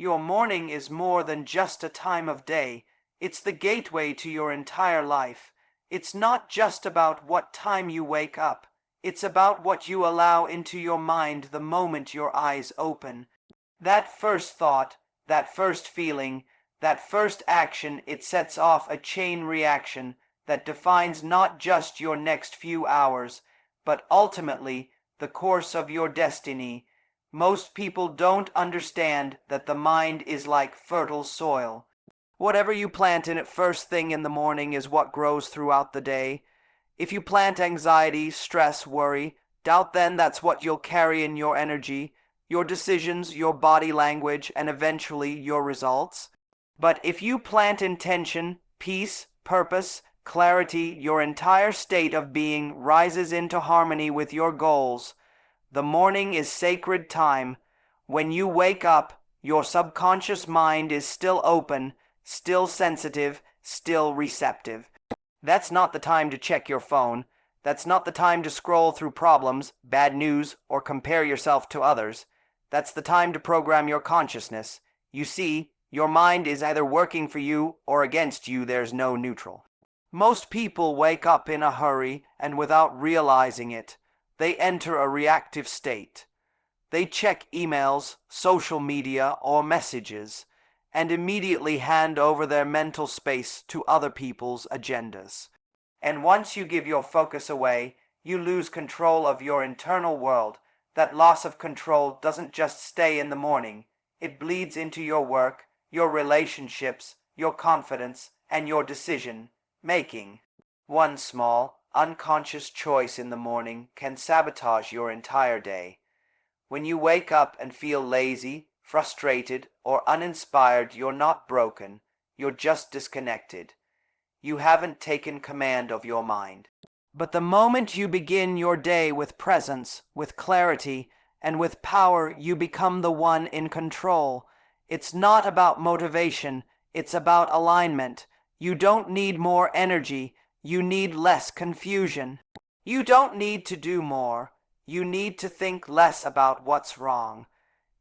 Your morning is more than just a time of day. It's the gateway to your entire life. It's not just about what time you wake up. It's about what you allow into your mind the moment your eyes open. That first thought, that first feeling, that first action, it sets off a chain reaction that defines not just your next few hours, but ultimately the course of your destiny. Most people don't understand that the mind is like fertile soil. Whatever you plant in it first thing in the morning is what grows throughout the day. If you plant anxiety, stress, worry, doubt, then that's what you'll carry in your energy, your decisions, your body language, and eventually your results. But if you plant intention, peace, purpose, clarity, your entire state of being rises into harmony with your goals. The morning is sacred time. When you wake up, your subconscious mind is still open, still sensitive, still receptive. That's not the time to check your phone. That's not the time to scroll through problems, bad news, or compare yourself to others. That's the time to program your consciousness. You see, your mind is either working for you or against you. There's no neutral. Most people wake up in a hurry and without realizing it. They enter a reactive state. They check emails, social media, or messages, and immediately hand over their mental space to other people's agendas. And once you give your focus away, you lose control of your internal world. That loss of control doesn't just stay in the morning. It bleeds into your work, your relationships, your confidence, and your decision making. One small, unconscious choice in the morning can sabotage your entire day. When you wake up and feel lazy, frustrated, or uninspired, you're not broken. You're just disconnected. You haven't taken command of your mind. But the moment you begin your day with presence, with clarity, and with power, you become the one in control. It's not about motivation. It's about alignment. You don't need more energy. You need less confusion. You don't need to do more. You need to think less about what's wrong.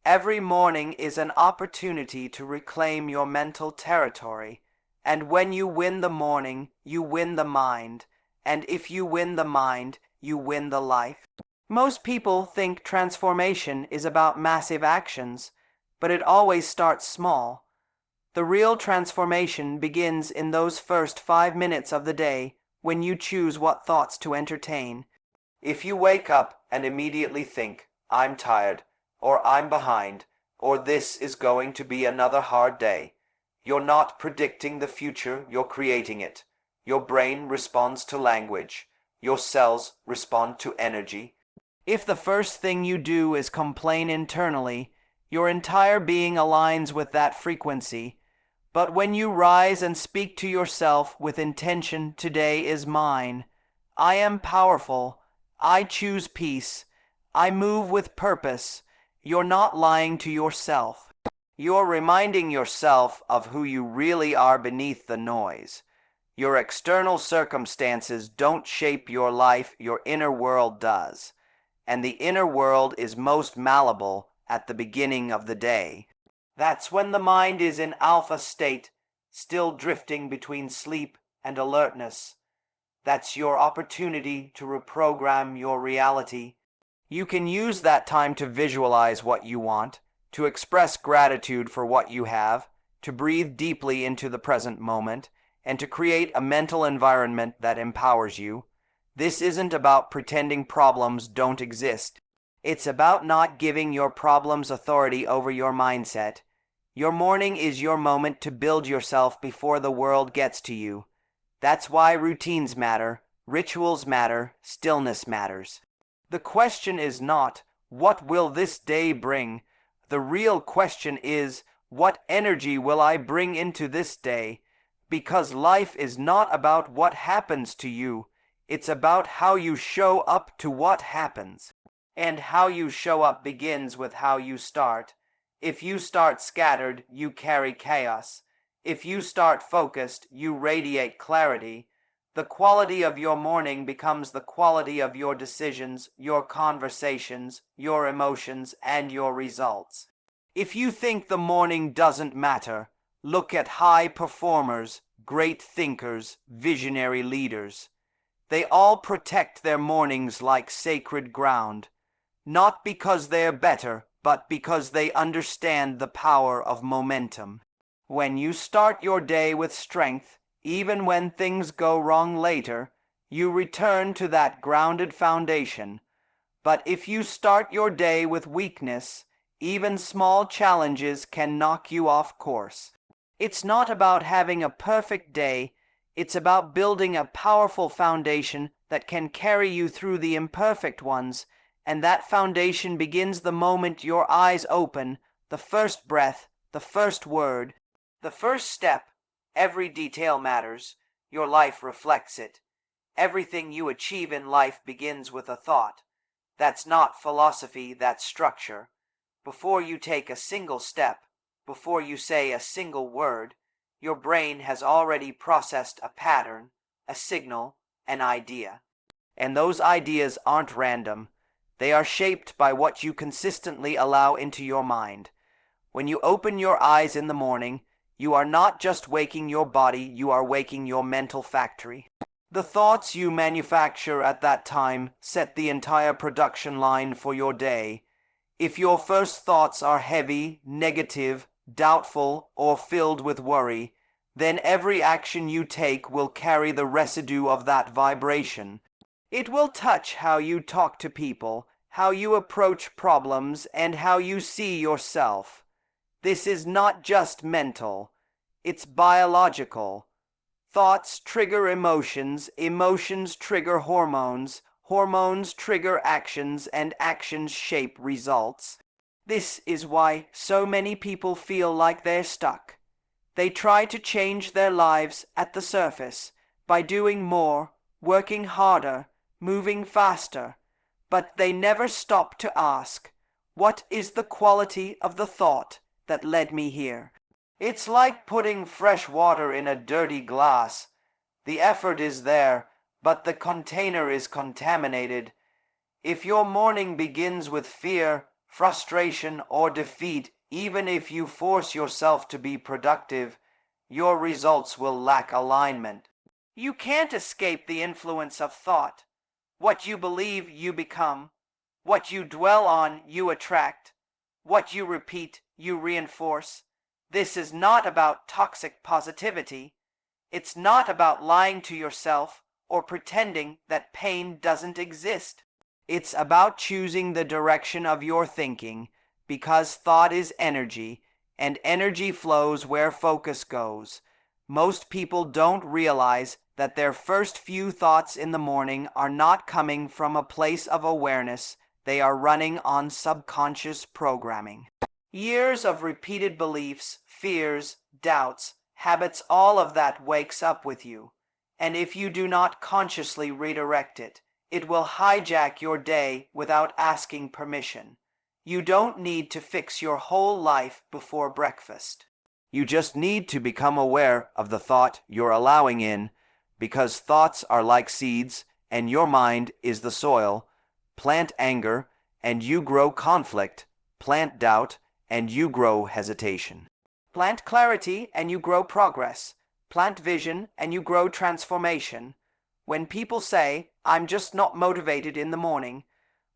Every morning is an opportunity to reclaim your mental territory. And when you win the morning, you win the mind. And if you win the mind, you win the life. Most people think transformation is about massive actions, but it always starts small. The real transformation begins in those first 5 minutes of the day when you choose what thoughts to entertain. If you wake up and immediately think, I'm tired, or I'm behind, or this is going to be another hard day, you're not predicting the future, you're creating it. Your brain responds to language. Your cells respond to energy. If the first thing you do is complain internally, your entire being aligns with that frequency. But when you rise and speak to yourself with intention, today is mine. I am powerful. I choose peace. I move with purpose. You're not lying to yourself. You're reminding yourself of who you really are beneath the noise. Your external circumstances don't shape your life, your inner world does. And the inner world is most malleable at the beginning of the day. That's when the mind is in alpha state, still drifting between sleep and alertness. That's your opportunity to reprogram your reality. You can use that time to visualize what you want, to express gratitude for what you have, to breathe deeply into the present moment, and to create a mental environment that empowers you. This isn't about pretending problems don't exist. It's about not giving your problems authority over your mindset. Your morning is your moment to build yourself before the world gets to you. That's why routines matter, rituals matter, stillness matters. The question is not, what will this day bring? The real question is, what energy will I bring into this day? Because life is not about what happens to you. It's about how you show up to what happens. And how you show up begins with how you start. If you start scattered, you carry chaos. If you start focused, you radiate clarity. The quality of your morning becomes the quality of your decisions, your conversations, your emotions, and your results. If you think the morning doesn't matter, look at high performers, great thinkers, visionary leaders. They all protect their mornings like sacred ground, not because they're better, but because they understand the power of momentum. When you start your day with strength, even when things go wrong later, you return to that grounded foundation. But if you start your day with weakness, even small challenges can knock you off course. It's not about having a perfect day, it's about building a powerful foundation that can carry you through the imperfect ones, and that foundation begins the moment your eyes open, the first breath, the first word, the first step. Every detail matters. Your life reflects it. Everything you achieve in life begins with a thought. That's not philosophy, that's structure. Before you take a single step, before you say a single word, your brain has already processed a pattern, a signal, an idea. And those ideas aren't random. They are shaped by what you consistently allow into your mind. When you open your eyes in the morning, you are not just waking your body, you are waking your mental factory. The thoughts you manufacture at that time set the entire production line for your day. If your first thoughts are heavy, negative, doubtful, or filled with worry, then every action you take will carry the residue of that vibration. It will touch how you talk to people, how you approach problems, and how you see yourself. This is not just mental, it's biological. Thoughts trigger emotions, emotions trigger hormones, hormones trigger actions, and actions shape results. This is why so many people feel like they're stuck. They try to change their lives at the surface by doing more, working harder, moving faster, but they never stop to ask, what is the quality of the thought that led me here? It's like putting fresh water in a dirty glass. The effort is there, but the container is contaminated. If your morning begins with fear, frustration, or defeat, even if you force yourself to be productive, your results will lack alignment. You can't escape the influence of thought. What you believe, you become. What you dwell on, you attract. What you repeat, you reinforce. This is not about toxic positivity. It's not about lying to yourself or pretending that pain doesn't exist. It's about choosing the direction of your thinking, because thought is energy, and energy flows where focus goes. Most people don't realize that their first few thoughts in the morning are not coming from a place of awareness. They are running on subconscious programming. Years of repeated beliefs, fears, doubts, habits, all of that wakes up with you. And if you do not consciously redirect it, it will hijack your day without asking permission. You don't need to fix your whole life before breakfast. You just need to become aware of the thought you're allowing in, because thoughts are like seeds, and your mind is the soil. Plant anger, and you grow conflict. Plant doubt, and you grow hesitation. Plant clarity, and you grow progress. Plant vision, and you grow transformation. When people say, I'm just not motivated in the morning,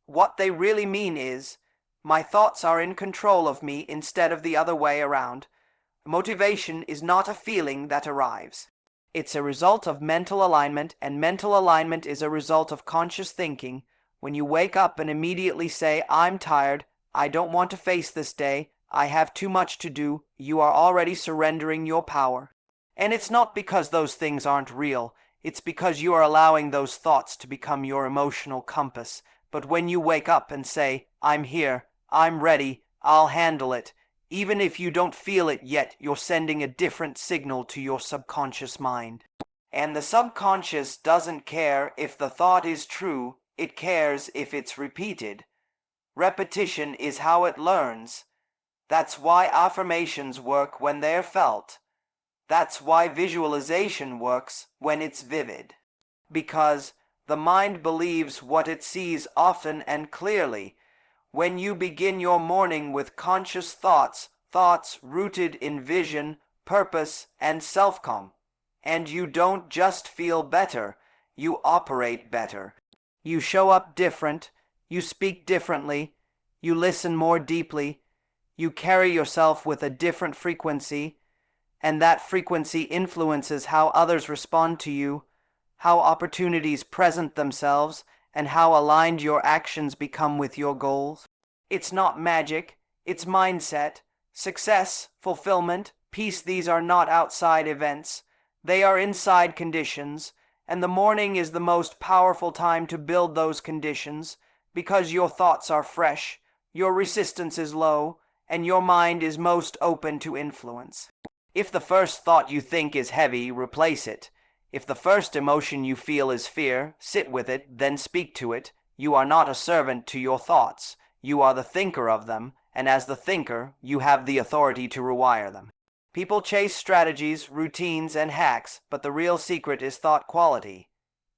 what they really mean is, my thoughts are in control of me instead of the other way around. Motivation is not a feeling that arrives. It's a result of mental alignment, and mental alignment is a result of conscious thinking. When you wake up and immediately say, I'm tired, I don't want to face this day, I have too much to do, you are already surrendering your power. And it's not because those things aren't real, it's because you are allowing those thoughts to become your emotional compass. But when you wake up and say, I'm here, I'm ready, I'll handle it, even if you don't feel it yet, you're sending a different signal to your subconscious mind. And the subconscious doesn't care if the thought is true, it cares if it's repeated. Repetition is how it learns. That's why affirmations work when they're felt. That's why visualization works when it's vivid. Because the mind believes what it sees often and clearly. When you begin your morning with conscious thoughts, thoughts rooted in vision, purpose, and self-calm, and you don't just feel better, you operate better. You show up different, you speak differently, you listen more deeply, you carry yourself with a different frequency, and that frequency influences how others respond to you, how opportunities present themselves, and how aligned your actions become with your goals. It's not magic, it's mindset. Success, fulfillment, peace, these are not outside events. They are inside conditions, and the morning is the most powerful time to build those conditions because your thoughts are fresh, your resistance is low, and your mind is most open to influence. If the first thought you think is heavy, replace it. If the first emotion you feel is fear, sit with it, then speak to it. You are not a servant to your thoughts. You are the thinker of them, and as the thinker, you have the authority to rewire them. People chase strategies, routines, and hacks, but the real secret is thought quality.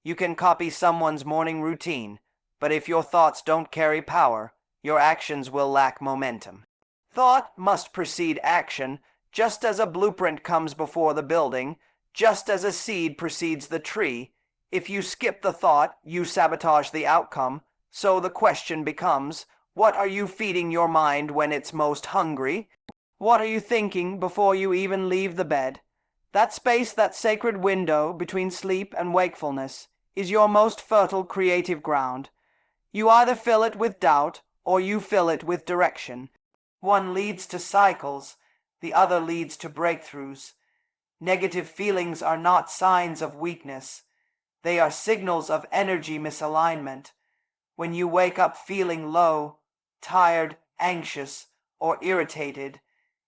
You can copy someone's morning routine, but if your thoughts don't carry power, your actions will lack momentum. Thought must precede action, just as a blueprint comes before the building, just as a seed precedes the tree. If you skip the thought, you sabotage the outcome. So the question becomes, what are you feeding your mind when it's most hungry? What are you thinking before you even leave the bed? That space, that sacred window between sleep and wakefulness, is your most fertile creative ground. You either fill it with doubt or you fill it with direction. One leads to cycles, the other leads to breakthroughs. Negative feelings are not signs of weakness. They are signals of energy misalignment. When you wake up feeling low, tired, anxious, or irritated,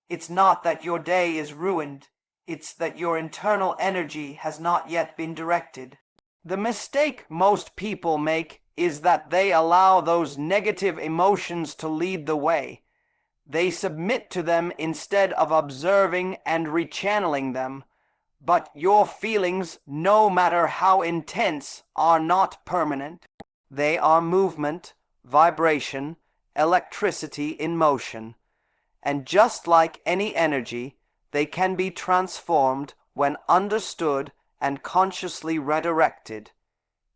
it's not that your day is ruined. It's that your internal energy has not yet been directed. The mistake most people make is that they allow those negative emotions to lead the way. They submit to them instead of observing and rechanneling them. But your feelings, no matter how intense, are not permanent. They are movement, vibration, electricity in motion. And just like any energy, they can be transformed when understood and consciously redirected.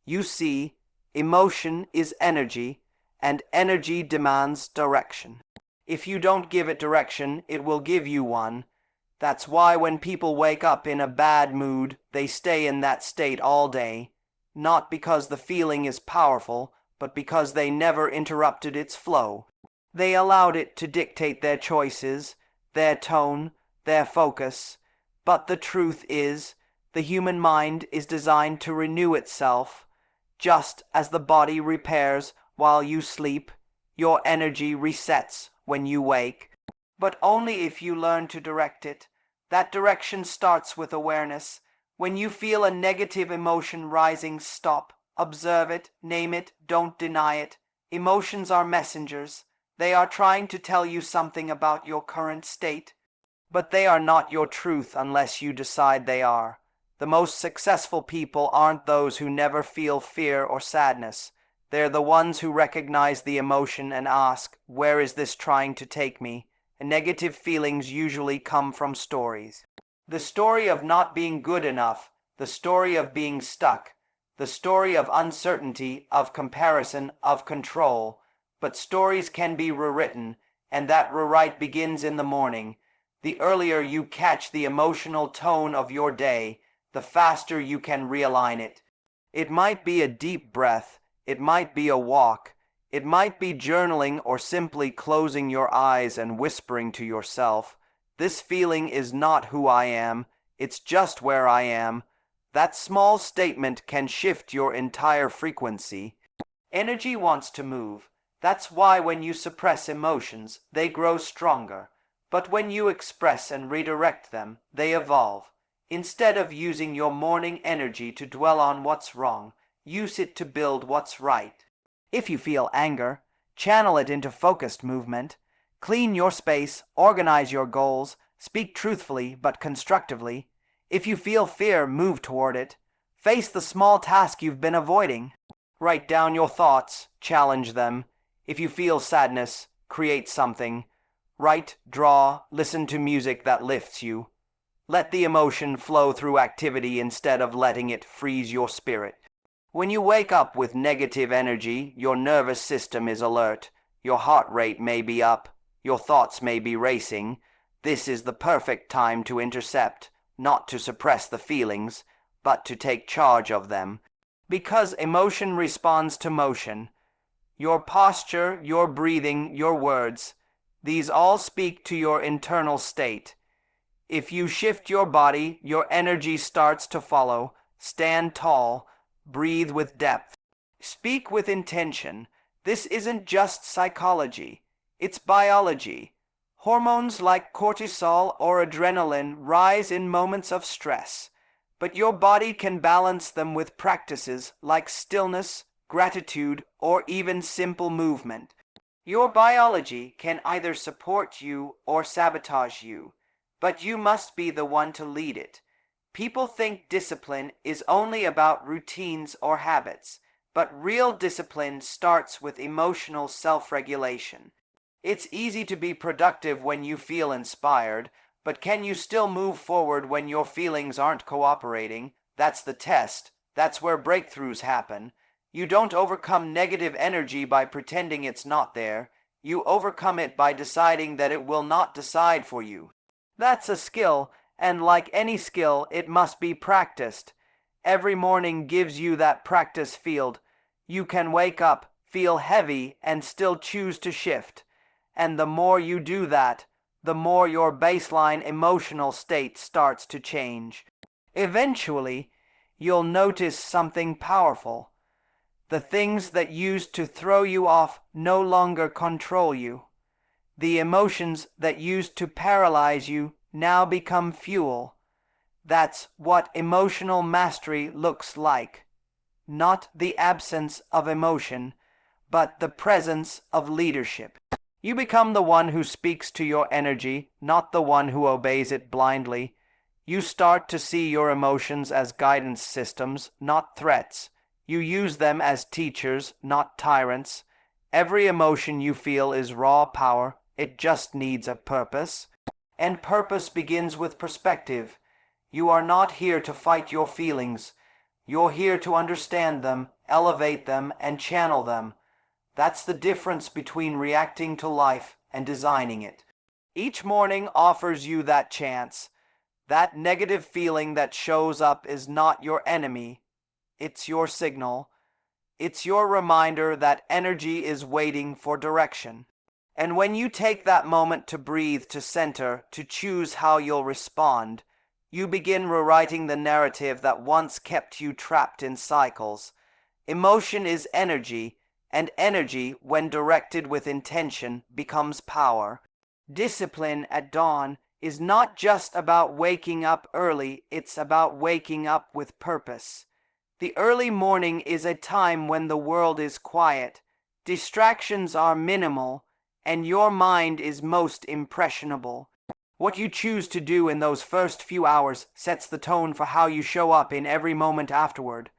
You see, emotion is energy, and energy demands direction. If you don't give it direction, it will give you one. That's why when people wake up in a bad mood, they stay in that state all day. Not because the feeling is powerful, but because they never interrupted its flow. They allowed it to dictate their choices, their tone, their focus. But the truth is, the human mind is designed to renew itself. Just as the body repairs while you sleep, your energy resets when you wake. But only if you learn to direct it. That direction starts with awareness. When you feel a negative emotion rising, stop. Observe it, name it, don't deny it. Emotions are messengers. They are trying to tell you something about your current state. But they are not your truth unless you decide they are. The most successful people aren't those who never feel fear or sadness. They're the ones who recognize the emotion and ask, where is this trying to take me? And negative feelings usually come from stories. The story of not being good enough, the story of being stuck, the story of uncertainty, of comparison, of control. But stories can be rewritten, and that rewrite begins in the morning. The earlier you catch the emotional tone of your day, the faster you can realign it. It might be a deep breath, it might be a walk, it might be journaling or simply closing your eyes and whispering to yourself, this feeling is not who I am, it's just where I am. That small statement can shift your entire frequency. Energy wants to move. That's why when you suppress emotions, they grow stronger. But when you express and redirect them, they evolve. Instead of using your morning energy to dwell on what's wrong, use it to build what's right. If you feel anger, channel it into focused movement. Clean your space, organize your goals, speak truthfully but constructively. If you feel fear, move toward it. Face the small task you've been avoiding. Write down your thoughts, challenge them. If you feel sadness, create something. Write, draw, listen to music that lifts you. Let the emotion flow through activity instead of letting it freeze your spirit. When you wake up with negative energy, your nervous system is alert. Your heart rate may be up. Your thoughts may be racing. This is the perfect time to intercept, not to suppress the feelings, but to take charge of them. Because emotion responds to motion. Your posture, your breathing, your words, these all speak to your internal state. If you shift your body, your energy starts to follow. Stand tall, breathe with depth, speak with intention. This isn't just psychology, it's biology. Hormones like cortisol or adrenaline rise in moments of stress, but your body can balance them with practices like stillness, gratitude, or even simple movement. Your biology can either support you or sabotage you, but you must be the one to lead it. People think discipline is only about routines or habits, but real discipline starts with emotional self-regulation. It's easy to be productive when you feel inspired, but can you still move forward when your feelings aren't cooperating? That's the test. That's where breakthroughs happen. You don't overcome negative energy by pretending it's not there. You overcome it by deciding that it will not decide for you. That's a skill, and like any skill, it must be practiced. Every morning gives you that practice field. You can wake up, feel heavy, and still choose to shift. And the more you do that, the more your baseline emotional state starts to change. Eventually, you'll notice something powerful. The things that used to throw you off no longer control you. The emotions that used to paralyze you now become fuel. That's what emotional mastery looks like. Not the absence of emotion, but the presence of leadership. You become the one who speaks to your energy, not the one who obeys it blindly. You start to see your emotions as guidance systems, not threats. You use them as teachers, not tyrants. Every emotion you feel is raw power. It just needs a purpose. And purpose begins with perspective. You are not here to fight your feelings. You're here to understand them, elevate them, and channel them. That's the difference between reacting to life and designing it. Each morning offers you that chance. That negative feeling that shows up is not your enemy. It's your signal. It's your reminder that energy is waiting for direction. And when you take that moment to breathe, to center, to choose how you'll respond, you begin rewriting the narrative that once kept you trapped in cycles. Emotion is energy, and energy, when directed with intention, becomes power. Discipline at dawn is not just about waking up early, it's about waking up with purpose. The early morning is a time when the world is quiet, distractions are minimal, and your mind is most impressionable. What you choose to do in those first few hours sets the tone for how you show up in every moment afterward.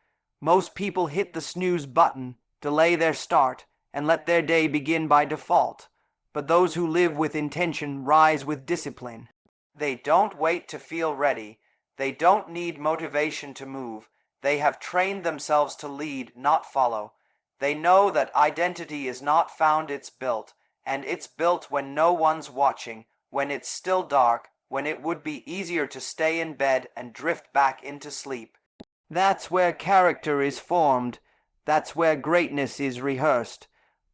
Most people hit the snooze button, delay their start, and let their day begin by default. But those who live with intention rise with discipline. They don't wait to feel ready. They don't need motivation to move. They have trained themselves to lead, not follow. They know that identity is not found, it's built. And it's built when no one's watching, when it's still dark, when it would be easier to stay in bed and drift back into sleep. That's where character is formed. That's where greatness is rehearsed.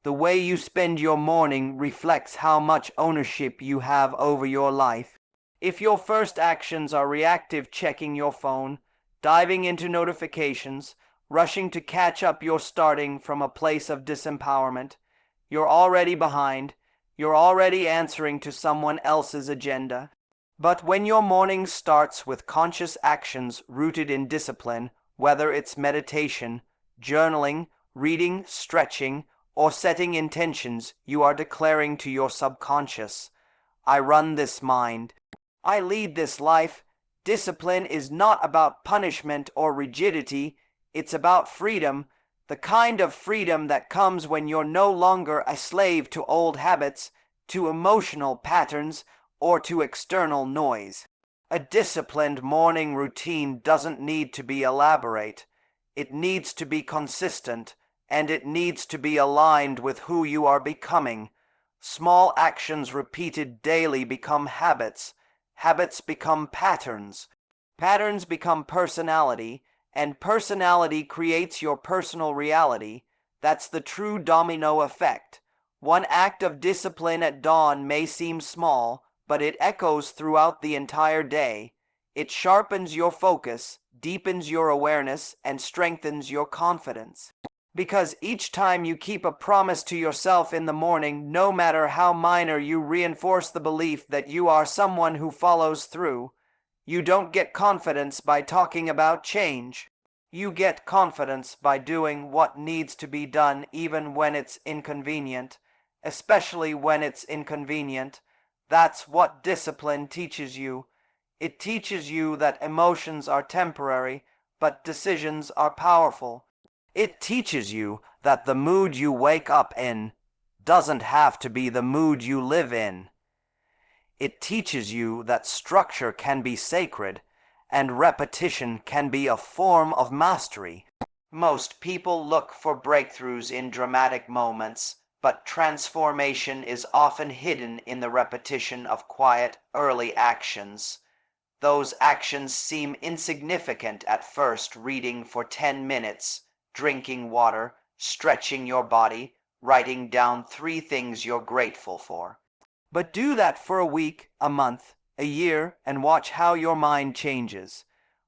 The way you spend your morning reflects how much ownership you have over your life. If your first actions are reactive, checking your phone, diving into notifications, rushing to catch up, you're starting from a place of disempowerment. You're already behind. You're already answering to someone else's agenda. But when your morning starts with conscious actions rooted in discipline, whether it's meditation, journaling, reading, stretching, or setting intentions, you are declaring to your subconscious, I run this mind. I lead this life. Discipline is not about punishment or rigidity. It's about freedom. The kind of freedom that comes when you're no longer a slave to old habits, to emotional patterns, or to external noise. A disciplined morning routine doesn't need to be elaborate. It needs to be consistent, and it needs to be aligned with who you are becoming. Small actions repeated daily become habits. Habits become patterns. Patterns become personality, and personality creates your personal reality. That's the true domino effect. One act of discipline at dawn may seem small, but it echoes throughout the entire day. It sharpens your focus, deepens your awareness, and strengthens your confidence. Because each time you keep a promise to yourself in the morning, no matter how minor, you reinforce the belief that you are someone who follows through. You don't get confidence by talking about change. You get confidence by doing what needs to be done even when it's inconvenient, especially when it's inconvenient. That's what discipline teaches you. It teaches you that emotions are temporary, but decisions are powerful. It teaches you that the mood you wake up in doesn't have to be the mood you live in. It teaches you that structure can be sacred and repetition can be a form of mastery. Most people look for breakthroughs in dramatic moments, but transformation is often hidden in the repetition of quiet, early actions. Those actions seem insignificant at first: reading for 10 minutes, drinking water, stretching your body, writing down 3 things you're grateful for. But do that for a week, a month, a year, and watch how your mind changes.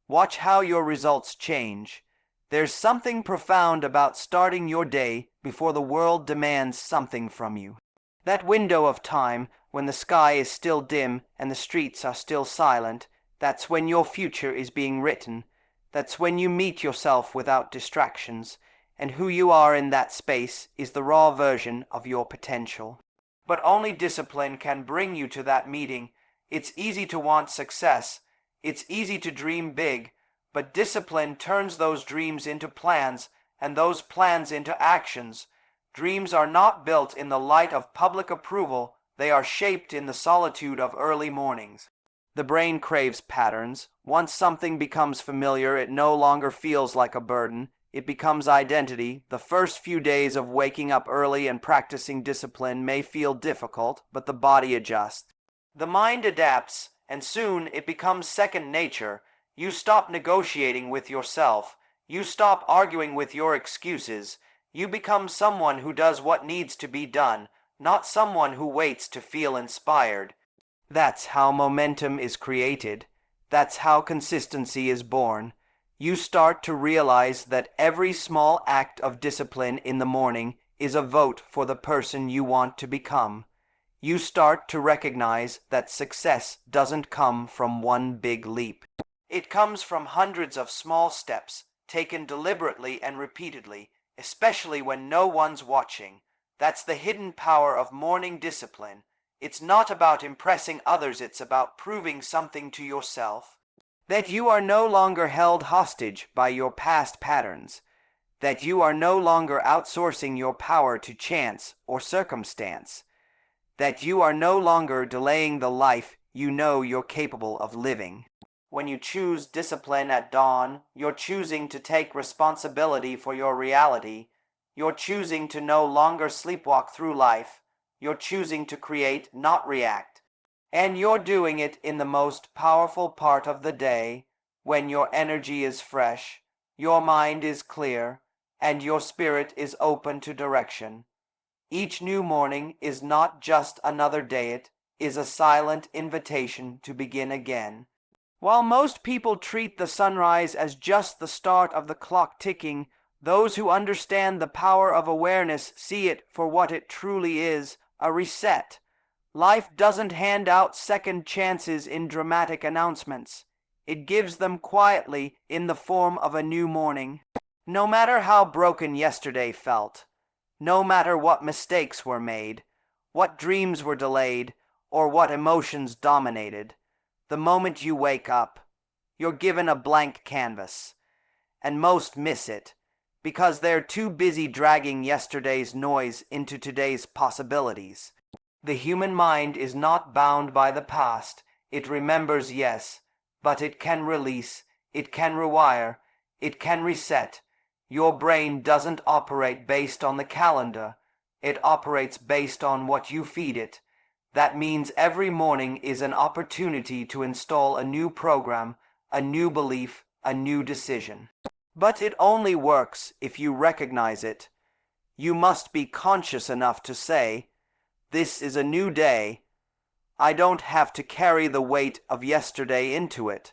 Watch how your results change. There's something profound about starting your day before the world demands something from you. That window of time when the sky is still dim and the streets are still silent, that's when your future is being written. That's when you meet yourself without distractions, and who you are in that space is the raw version of your potential. But only discipline can bring you to that meeting. It's easy to want success. It's easy to dream big, but discipline turns those dreams into plans, and those plans into actions. Dreams are not built in the light of public approval. They are shaped in the solitude of early mornings. The brain craves patterns. Once something becomes familiar, it no longer feels like a burden. It becomes identity. The first few days of waking up early and practicing discipline may feel difficult, but the body adjusts. The mind adapts, and soon it becomes second nature. You stop negotiating with yourself. You stop arguing with your excuses. You become someone who does what needs to be done, not someone who waits to feel inspired. That's how momentum is created. That's how consistency is born. You start to realize that every small act of discipline in the morning is a vote for the person you want to become. You start to recognize that success doesn't come from one big leap. It comes from hundreds of small steps, taken deliberately and repeatedly, especially when no one's watching. That's the hidden power of morning discipline. It's not about impressing others, it's about proving something to yourself. That you are no longer held hostage by your past patterns. That you are no longer outsourcing your power to chance or circumstance. That you are no longer delaying the life you know you're capable of living. When you choose discipline at dawn, you're choosing to take responsibility for your reality. You're choosing to no longer sleepwalk through life. You're choosing to create, not react. And you're doing it in the most powerful part of the day, when your energy is fresh, your mind is clear, and your spirit is open to direction. Each new morning is not just another day, it is a silent invitation to begin again. While most people treat the sunrise as just the start of the clock ticking, those who understand the power of awareness see it for what it truly is, a reset. Life doesn't hand out second chances in dramatic announcements. It gives them quietly in the form of a new morning. No matter how broken yesterday felt, no matter what mistakes were made, what dreams were delayed, or what emotions dominated, the moment you wake up, you're given a blank canvas. And most miss it. because they're too busy dragging yesterday's noise into today's possibilities. The human mind is not bound by the past. It remembers, yes, but it can release, it can rewire, it can reset. Your brain doesn't operate based on the calendar. It operates based on what you feed it. That means every morning is an opportunity to install a new program, a new belief, a new decision. But it only works if you recognize it. You must be conscious enough to say, "This is a new day. I don't have to carry the weight of yesterday into it."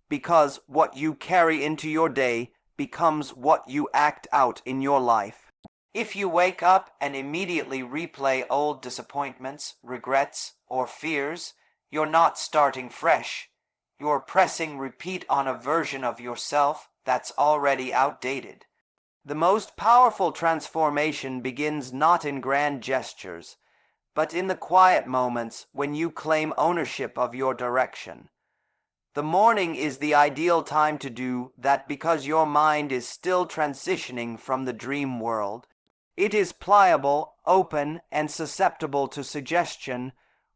Because what you carry into your day becomes what you act out in your life. If you wake up and immediately replay old disappointments, regrets, or fears, you're not starting fresh. You're pressing repeat on a version of yourself that's already outdated. The most powerful transformation begins not in grand gestures, but in the quiet moments when you claim ownership of your direction. The morning is the ideal time to do that because your mind is still transitioning from the dream world. It is pliable, open, and susceptible to suggestion.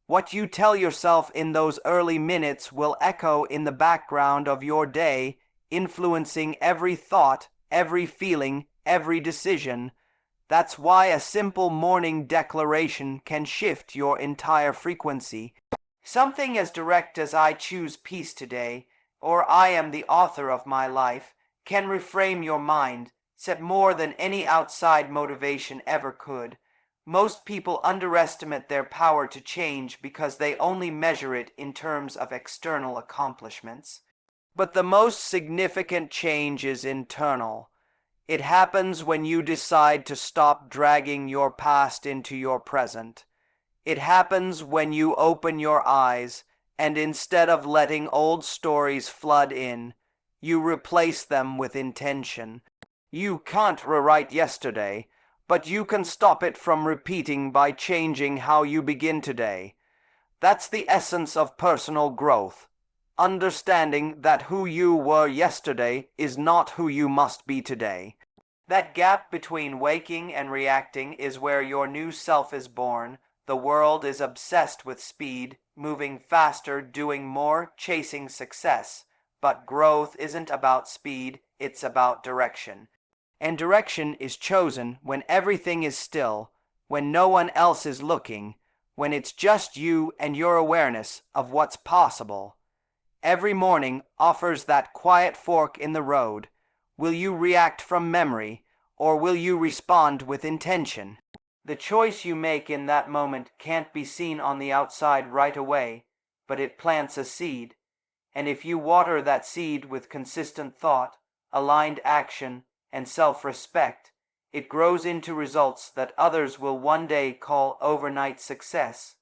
What you tell yourself in those early minutes will echo in the background of your day, influencing every thought, every feeling, every decision. That's why a simple morning declaration can shift your entire frequency. Something as direct as "I choose peace today," or "I am the author of my life," can reframe your mind, set more than any outside motivation ever could. Most people underestimate their power to change because they only measure it in terms of external accomplishments. But the most significant change is internal. It happens when you decide to stop dragging your past into your present. It happens when you open your eyes and instead of letting old stories flood in, you replace them with intention. You can't rewrite yesterday, but you can stop it from repeating by changing how you begin today. That's the essence of personal growth. Understanding that who you were yesterday is not who you must be today. That gap between waking and reacting is where your new self is born. The world is obsessed with speed, moving faster, doing more, chasing success. But growth isn't about speed, it's about direction. And direction is chosen when everything is still, when no one else is looking, when it's just you and your awareness of what's possible. Every morning offers that quiet fork in the road. Will you react from memory, or will you respond with intention? The choice you make in that moment can't be seen on the outside right away, but it plants a seed. And if you water that seed with consistent thought, aligned action, and self-respect, it grows into results that others will one day call overnight success.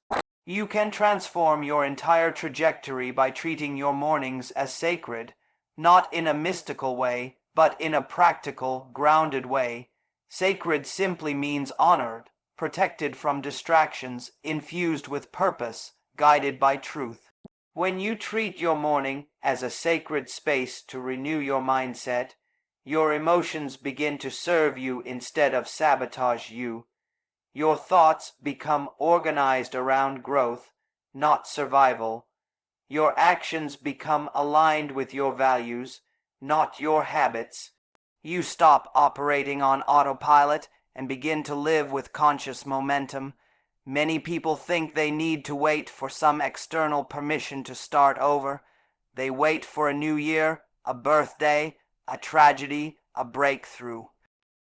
You can transform your entire trajectory by treating your mornings as sacred, not in a mystical way, but in a practical, grounded way. Sacred simply means honored, protected from distractions, infused with purpose, guided by truth. When you treat your morning as a sacred space to renew your mindset, your emotions begin to serve you instead of sabotage you. Your thoughts become organized around growth, not survival. Your actions become aligned with your values, not your habits. You stop operating on autopilot and begin to live with conscious momentum. Many people think they need to wait for some external permission to start over. They wait for a new year, a birthday, a tragedy, a breakthrough.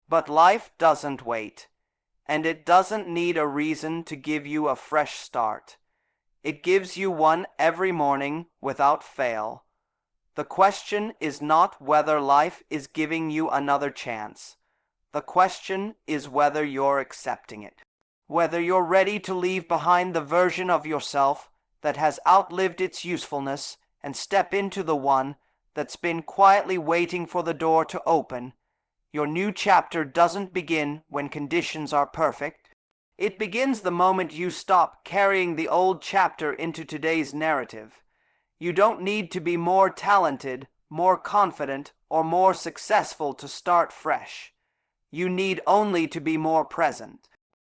But life doesn't wait, and it doesn't need a reason to give you a fresh start. It gives you one every morning without fail. The question is not whether life is giving you another chance. The question is whether you're accepting it. Whether you're ready to leave behind the version of yourself that has outlived its usefulness and step into the one that's been quietly waiting for the door to open. Your new chapter doesn't begin when conditions are perfect. It begins the moment you stop carrying the old chapter into today's narrative. You don't need to be more talented, more confident, or more successful to start fresh. You need only to be more present.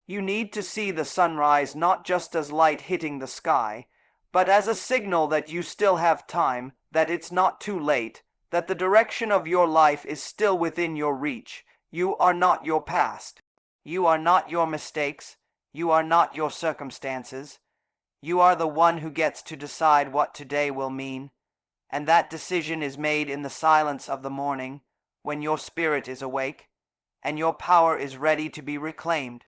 You need to see the sunrise not just as light hitting the sky, but as a signal that you still have time, that it's not too late, that the direction of your life is still within your reach. You are not your past. You are not your mistakes. You are not your circumstances. You are the one who gets to decide what today will mean, and that decision is made in the silence of the morning, when your spirit is awake, and your power is ready to be reclaimed.